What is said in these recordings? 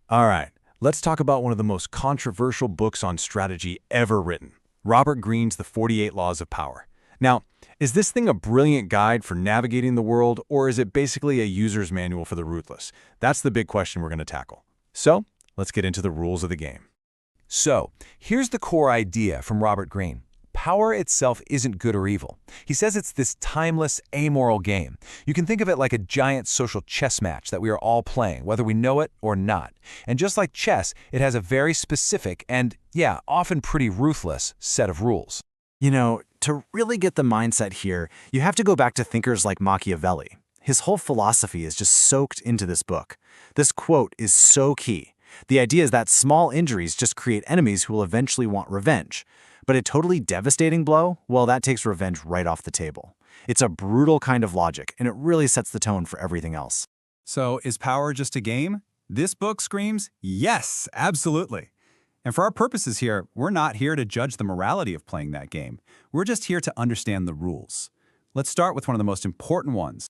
All right, let's talk about one of the most controversial books on strategy ever written, Robert Greene's The 48 Laws of Power. Now, is this thing a brilliant guide for navigating the world, or is it basically a user's manual for the ruthless? That's the big question we're going to tackle. So, let's get into the rules of the game. So, here's the core idea from Robert Greene. Power itself isn't good or evil. He says it's this timeless, amoral game. You can think of it like a giant social chess match that we are all playing, whether we know it or not. And just like chess, it has a very specific and, yeah, often pretty ruthless set of rules. You know, to really get the mindset here, you have to go back to thinkers like Machiavelli. His whole philosophy is just soaked into this book. This quote is so key. The idea is that small injuries just create enemies who will eventually want revenge. But a totally devastating blow, well, that takes revenge right off the table. It's a brutal kind of logic, and it really sets the tone for everything else. So, is power just a game? This book screams, yes, absolutely. And for our purposes here, we're not here to judge the morality of playing that game. We're just here to understand the rules. Let's start with one of the most important ones.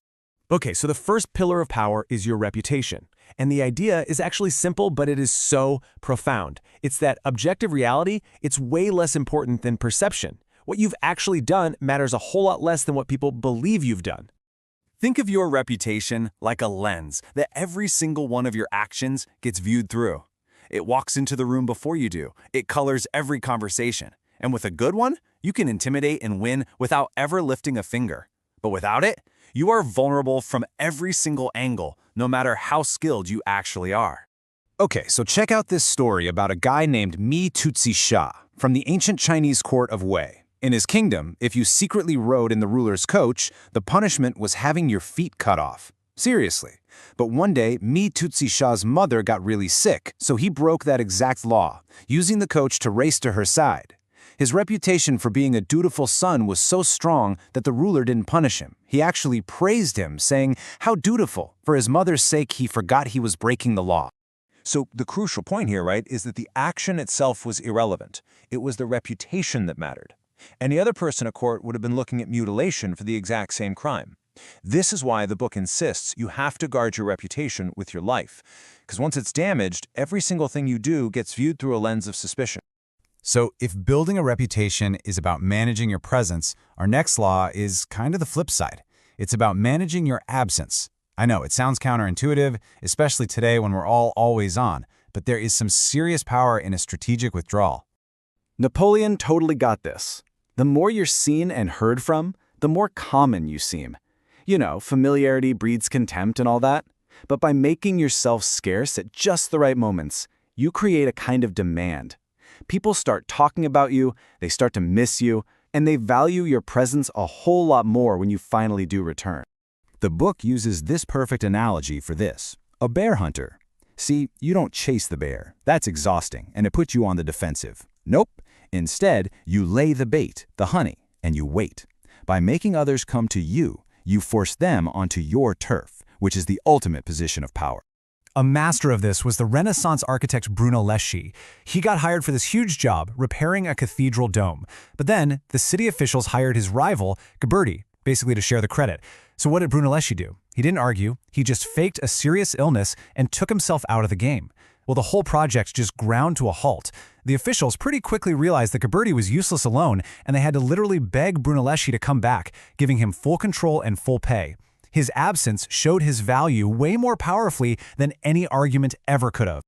Okay, so the first pillar of power is your reputation. And the idea is actually simple, but it is so profound. It's that objective reality, it's way less important than perception. What you've actually done matters a whole lot less than what people believe you've done. Think of your reputation like a lens that every single one of your actions gets viewed through. It walks into the room before you do. It colors every conversation. And with a good one, you can intimidate and win without ever lifting a finger. But without it, you are vulnerable from every single angle, no matter how skilled you actually are. Okay, so check out this story about a guy named Mi Tutsi Sha from the ancient Chinese court of Wei. In his kingdom, if you secretly rode in the ruler's coach, the punishment was having your feet cut off. Seriously. But one day, Mi Tutsi Sha's mother got really sick, so he broke that exact law, using the coach to race to her side. His reputation for being a dutiful son was so strong that the ruler didn't punish him. He actually praised him, saying how dutiful. For his mother's sake, he forgot he was breaking the law. So the crucial point here, right, is that the action itself was irrelevant. It was the reputation that mattered. Any other person at court would have been looking at mutilation for the exact same crime. This is why the book insists you have to guard your reputation with your life. Because once it's damaged, every single thing you do gets viewed through a lens of suspicion. So if building a reputation is about managing your presence, our next law is kind of the flip side. It's about managing your absence. I know, it sounds counterintuitive, especially today when we're all always on, but there is some serious power in a strategic withdrawal. Napoleon totally got this. The more you're seen and heard from, the more common you seem. You know, familiarity breeds contempt and all that. But by making yourself scarce at just the right moments, you create a kind of demand. People start talking about you, they start to miss you, and they value your presence a whole lot more when you finally do return. The book uses this perfect analogy for this: a bear hunter. See, you don't chase the bear. That's exhausting, and it puts you on the defensive. Nope. Instead, you lay the bait, the honey, and you wait. By making others come to you, you force them onto your turf, which is the ultimate position of power. A master of this was the Renaissance architect Brunelleschi. He got hired for this huge job, repairing a cathedral dome. But then, the city officials hired his rival, Ghiberti, basically to share the credit. So what did Brunelleschi do? He didn't argue, he just faked a serious illness and took himself out of the game. Well, the whole project just ground to a halt. The officials pretty quickly realized that Ghiberti was useless alone, and they had to literally beg Brunelleschi to come back, giving him full control and full pay. His absence showed his value way more powerfully than any argument ever could have.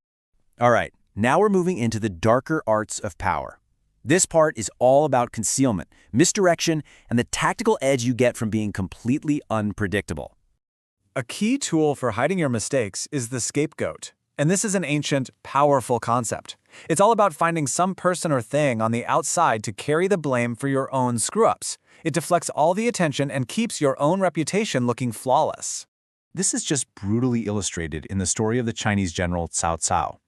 All right, now we're moving into the darker arts of power. This part is all about concealment, misdirection, and the tactical edge you get from being completely unpredictable. A key tool for hiding your mistakes is the scapegoat. And this is an ancient, powerful concept. It's all about finding some person or thing on the outside to carry the blame for your own screw-ups. It deflects all the attention and keeps your own reputation looking flawless. This is just brutally illustrated in the story of the Chinese general Cao Cao.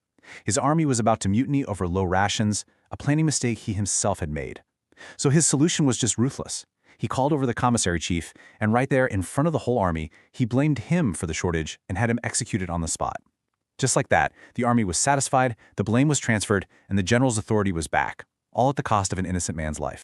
His army was about to mutiny over low rations, a planning mistake he himself had made. So his solution was just ruthless. He called over the commissary chief, and right there in front of the whole army, he blamed him for the shortage and had him executed on the spot. Just like that, the army was satisfied, the blame was transferred, and the general's authority was back, all at the cost of an innocent man's life.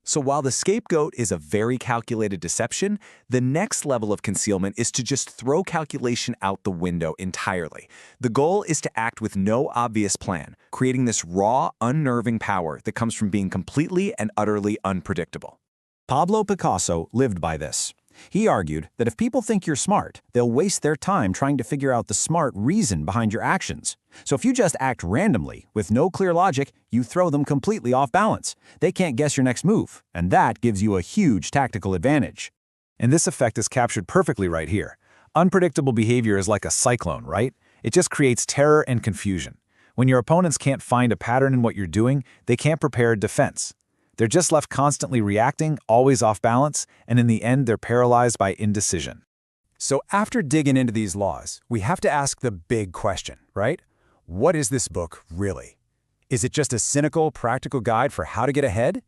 So while the scapegoat is a very calculated deception, the next level of concealment is to just throw calculation out the window entirely. The goal is to act with no obvious plan, creating this raw, unnerving power that comes from being completely and utterly unpredictable. Pablo Picasso lived by this. He argued that if people think you're smart, they'll waste their time trying to figure out the smart reason behind your actions. So if you just act randomly, with no clear logic, you throw them completely off balance. They can't guess your next move, and that gives you a huge tactical advantage. And this effect is captured perfectly right here. Unpredictable behavior is like a cyclone, right? It just creates terror and confusion. When your opponents can't find a pattern in what you're doing, they can't prepare a defense. They're just left constantly reacting, always off balance, and in the end, they're paralyzed by indecision. So after digging into these laws, we have to ask the big question, right? What is this book really? Is it just a cynical, practical guide for how to get ahead?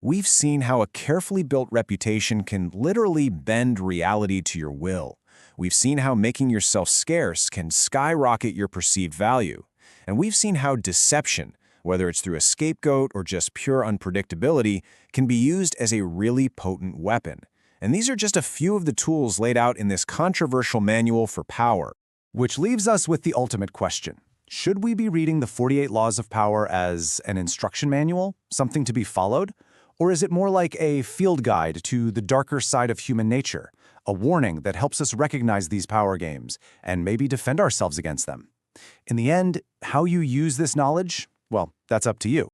We've seen how a carefully built reputation can literally bend reality to your will. We've seen how making yourself scarce can skyrocket your perceived value. And we've seen how deception, whether it's through a scapegoat or just pure unpredictability, can be used as a really potent weapon. And these are just a few of the tools laid out in this controversial manual for power. Which leaves us with the ultimate question. Should we be reading the 48 Laws of Power as an instruction manual, something to be followed? Or is it more like a field guide to the darker side of human nature, a warning that helps us recognize these power games and maybe defend ourselves against them? In the end, how you use this knowledge, well, that's up to you.